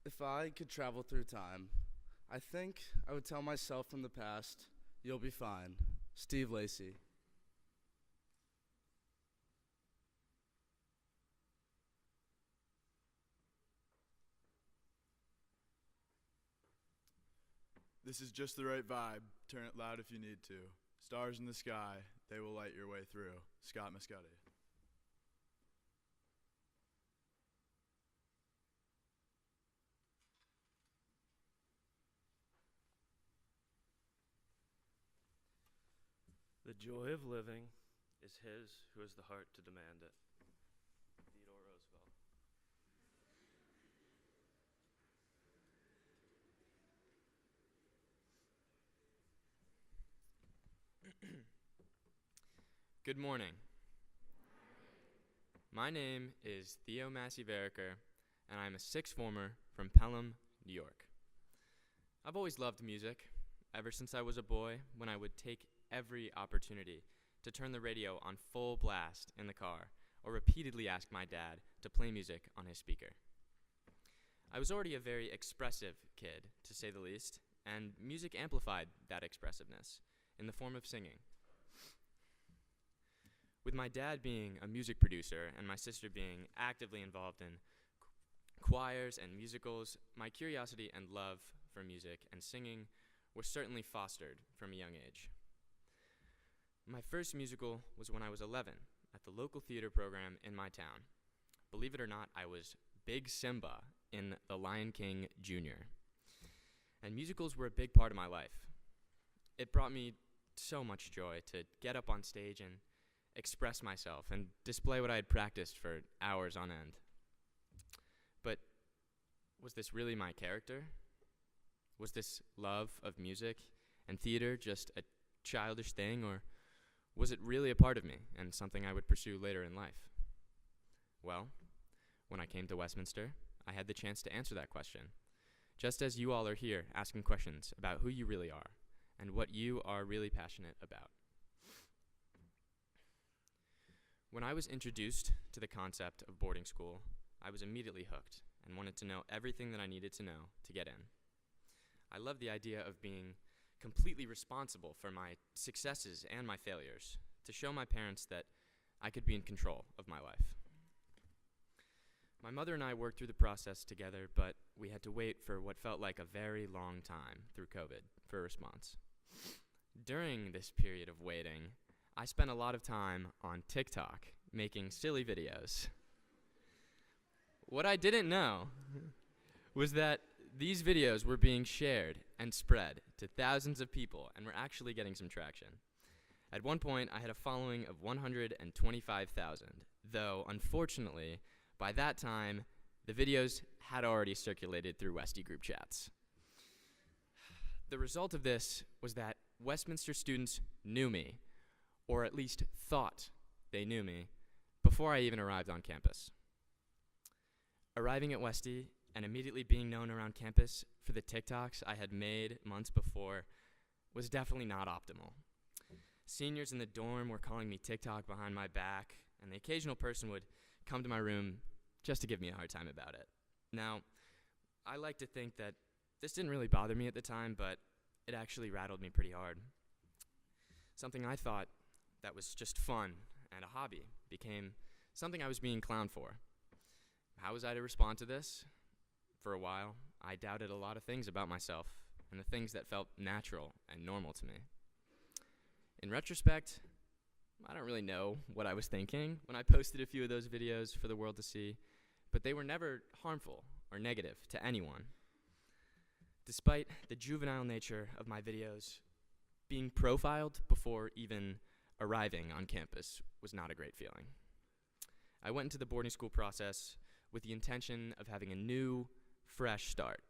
If I could travel through time, I think I would tell myself from the past, you'll be fine. Steve Lacy. This is just the right vibe. Turn it loud if you need to. Stars in the sky, they will light your way through. Scott Muscati. The joy of living is his who has the heart to demand it. Theodore Roosevelt. Good morning. My name is Theo Massey-Veriker, and I'm a sixth former from Pelham, New York. I've always loved music, ever since I was a boy, when I would take every opportunity to turn the radio on full blast in the car, or repeatedly ask my dad to play music on his speaker. I was already a very expressive kid, to say the least, and music amplified that expressiveness in the form of singing. With my dad being a music producer and my sister being actively involved in choirs and musicals, my curiosity and love for music and singing were certainly fostered from a young age. My first musical was when I was 11 at the local theater program in my town. Believe it or not, I was Big Simba in The Lion King Jr. And musicals were a big part of my life. It brought me so much joy to get up on stage and express myself and display what I had practiced for hours on end. But was this really my character? Was this love of music and theater just a childish thing, or was it really a part of me and something I would pursue later in life? Well, when I came to Westminster, I had the chance to answer that question, just as you all are here asking questions about who you really are and what you are really passionate about. When I was introduced to the concept of boarding school, I was immediately hooked and wanted to know everything that I needed to know to get in. I loved the idea of being completely responsible for my successes and my failures, to show my parents that I could be in control of my life. My mother and I worked through the process together, but we had to wait for what felt like a very long time through COVID for a response. During this period of waiting, I spent a lot of time on TikTok making silly videos. What I didn't know was that these videos were being shared and spread to thousands of people and were actually getting some traction. At one point, I had a following of 125,000, though unfortunately, by that time, the videos had already circulated through Westy group chats. The result of this was that Westminster students knew me, or at least thought they knew me, before I even arrived on campus. Arriving at Westy and immediately being known around campus for the TikToks I had made months before was definitely not optimal. Seniors in the dorm were calling me TikTok behind my back, and the occasional person would come to my room just to give me a hard time about it. Now, I like to think that this didn't really bother me at the time, but it actually rattled me pretty hard. Something I thought that was just fun and a hobby became something I was being clowned for. How was I to respond to this? For a while, I doubted a lot of things about myself and the things that felt natural and normal to me. In retrospect, I don't really know what I was thinking when I posted a few of those videos for the world to see, but they were never harmful or negative to anyone. Despite the juvenile nature of my videos, being profiled before even arriving on campus was not a great feeling. I went into the boarding school process with the intention of having a new, fresh start,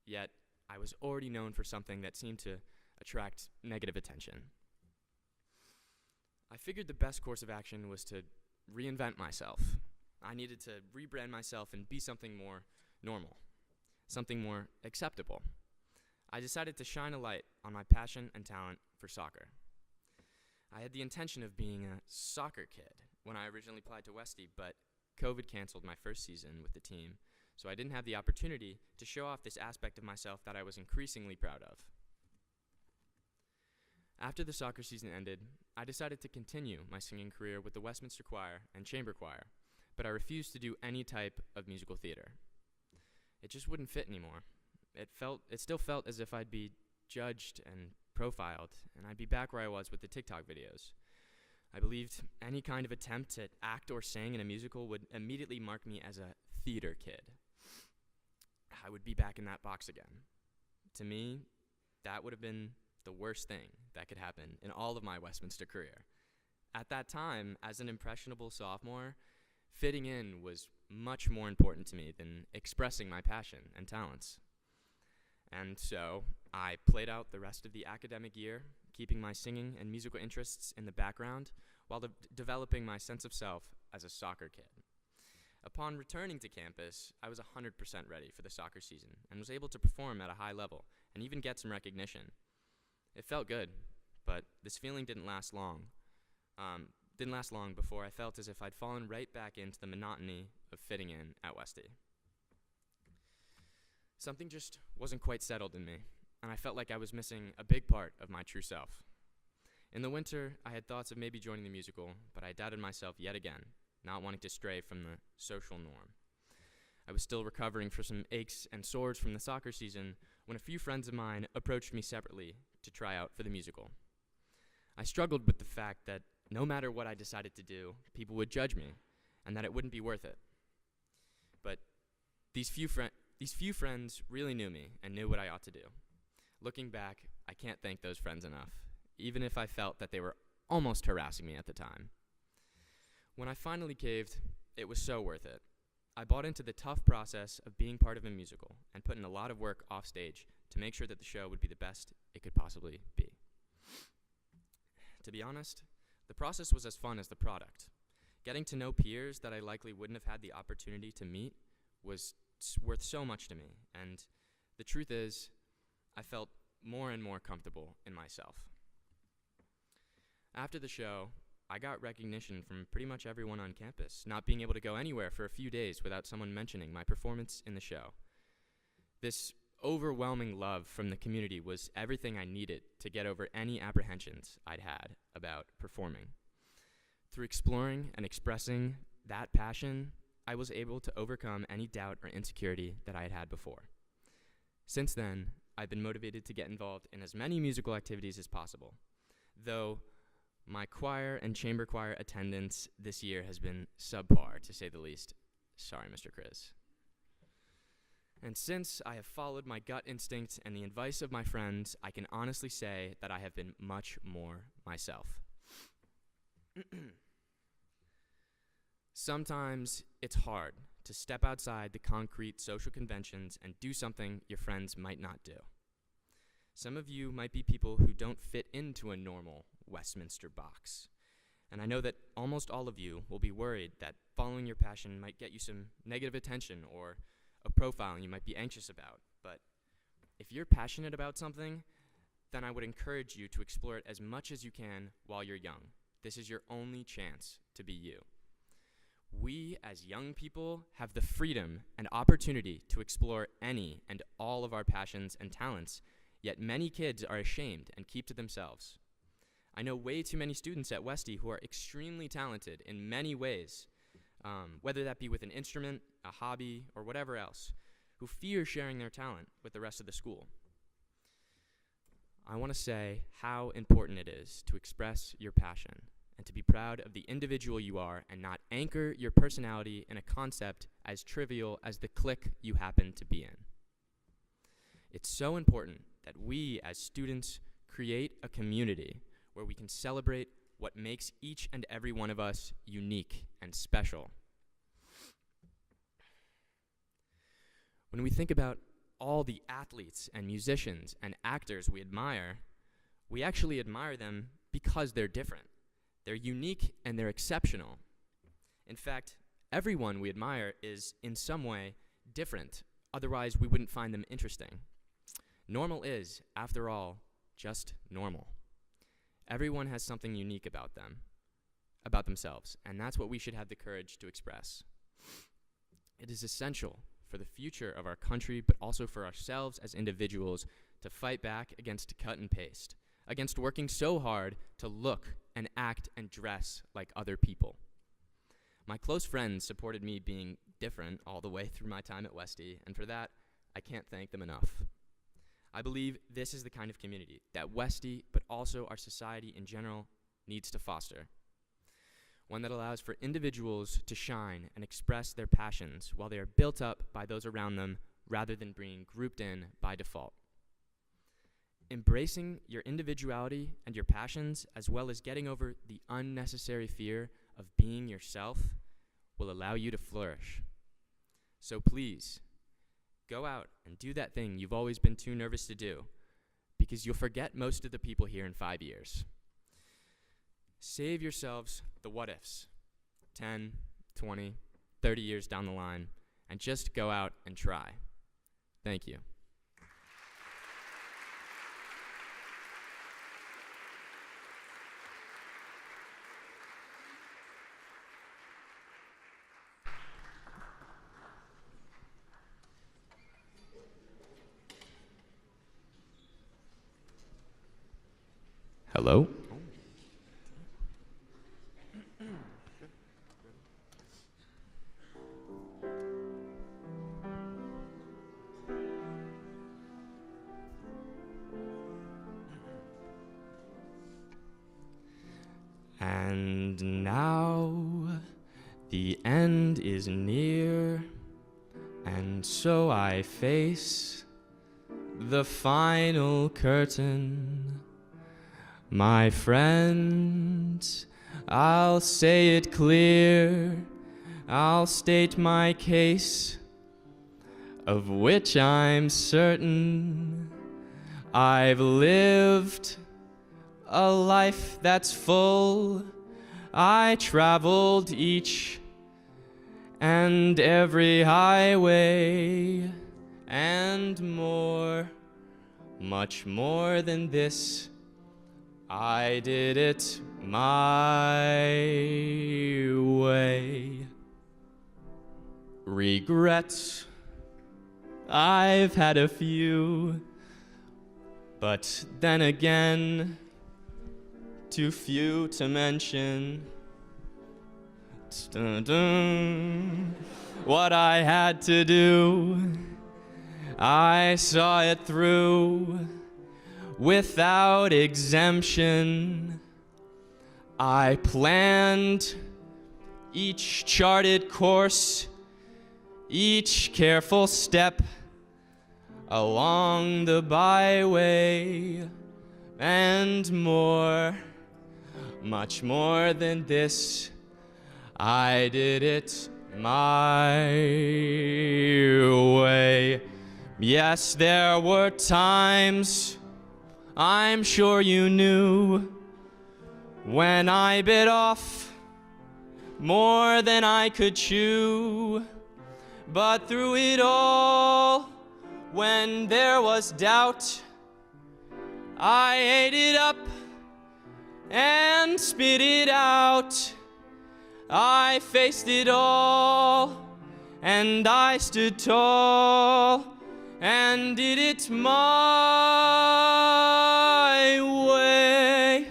yet I was already known for something that seemed to attract negative attention. I figured the best course of action was to reinvent myself. I needed to rebrand myself and be something more normal, something more acceptable. I decided to shine a light on my passion and talent for soccer. I had the intention of being a soccer kid when I originally applied to Westy, but COVID canceled my first season with the team, so I didn't have the opportunity to show off this aspect of myself that I was increasingly proud of. After the soccer season ended, I decided to continue my singing career with the Westminster Choir and Chamber Choir, but I refused to do any type of musical theater. It just wouldn't fit anymore. It still felt as if I'd be judged and profiled, and I'd be back where I was with the TikTok videos. I believed any kind of attempt to act or sing in a musical would immediately mark me as a theater kid. I would be back in that box again. To me, that would have been the worst thing that could happen in all of my Westminster career. At that time, as an impressionable sophomore, fitting in was much more important to me than expressing my passion and talents. And so, I played out the rest of the academic year, keeping my singing and musical interests in the background while developing my sense of self as a soccer kid. Upon returning to campus, I was 100% ready for the soccer season and was able to perform at a high level and even get some recognition. It felt good, but this feeling didn't last long before I felt as if I'd fallen right back into the monotony of fitting in at Westy. Something just wasn't quite settled in me, and I felt like I was missing a big part of my true self. In the winter, I had thoughts of maybe joining the musical, but I doubted myself yet again, not wanting to stray from the social norm. I was still recovering from some aches and sores from the soccer season when a few friends of mine approached me separately to try out for the musical. I struggled with the fact that no matter what I decided to do, people would judge me, and that it wouldn't be worth it. But these few friends really knew me and knew what I ought to do. Looking back, I can't thank those friends enough, even if I felt that they were almost harassing me at the time. When I finally caved, it was so worth it. I bought into the tough process of being part of a musical and put in a lot of work off stage to make sure that the show would be the best it could possibly be. To be honest, the process was as fun as the product. Getting to know peers that I likely wouldn't have had the opportunity to meet was worth so much to me, and the truth is, I felt more and more comfortable in myself. After the show, I got recognition from pretty much everyone on campus, not being able to go anywhere for a few days without someone mentioning my performance in the show. This overwhelming love from the community was everything I needed to get over any apprehensions I'd had about performing. Through exploring and expressing that passion, I was able to overcome any doubt or insecurity that I had had before. Since then, I've been motivated to get involved in as many musical activities as possible, though my choir and chamber choir attendance this year has been subpar, to say the least. Sorry, Mr. Chris. And since I have followed my gut instinct and the advice of my friends, I can honestly say that I have been much more myself. Sometimes it's hard to step outside the concrete social conventions and do something your friends might not do. Some of you might be people who don't fit into a normal Westminster box. And I know that almost all of you will be worried that following your passion might get you some negative attention or a profile you might be anxious about. But if you're passionate about something, then I would encourage you to explore it as much as you can while you're young. This is your only chance to be you. We, as young people, have the freedom and opportunity to explore any and all of our passions and talents, yet many kids are ashamed and keep to themselves. I know way too many students at Westy who are extremely talented in many ways, whether that be with an instrument, a hobby, or whatever else, who fear sharing their talent with the rest of the school. I want to say how important it is to express your passion and to be proud of the individual you are and not anchor your personality in a concept as trivial as the clique you happen to be in. It's so important that we as students create a community where we can celebrate what makes each and every one of us unique and special. When we think about all the athletes and musicians and actors we admire, we actually admire them because they're different. They're unique and they're exceptional. In fact, everyone we admire is in some way different, otherwise we wouldn't find them interesting. Normal is, after all, just normal. Everyone has something unique about themselves, and that's what we should have the courage to express. It is essential for the future of our country, but also for ourselves as individuals to fight back against cut and paste, against working so hard to look and act and dress like other people. My close friends supported me being different all the way through my time at Westy, and for that, I can't thank them enough. I believe this is the kind of community that Westy, but also our society in general, needs to foster. One that allows for individuals to shine and express their passions while they are built up by those around them rather than being grouped in by default. Embracing your individuality and your passions, as well as getting over the unnecessary fear of being yourself, will allow you to flourish. So please, go out and do that thing you've always been too nervous to do, because you'll forget most of the people here in 5 years. Save yourselves the what-ifs, 10, 20, 30 years down the line, and just go out and try. Thank you. Hello? And now the end is near, and so I face the final curtain. My friends, I'll say it clear, I'll state my case, of which I'm certain. I've lived a life that's full. I traveled each and every highway and more, much more than this. I did it my way. Regrets, I've had a few, but then again, too few to mention. Dun-dun. What I had to do, I saw it through without exemption. I planned each charted course, each careful step along the byway, and more, much more than this. I did it my way. Yes, there were times, I'm sure you knew, when I bit off more than I could chew. But through it all, when there was doubt, I ate it up and spit it out. I faced it all, and I stood tall, and did it my way.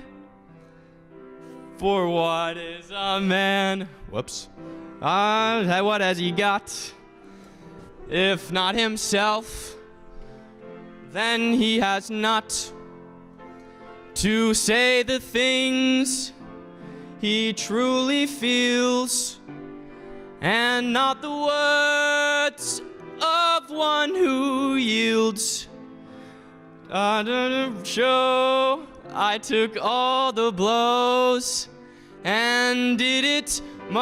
For what is a man? Whoops. What has he got? If not himself, then he has not to say the things he truly feels, and not the words of one who yields. Show I took all the blows and did it my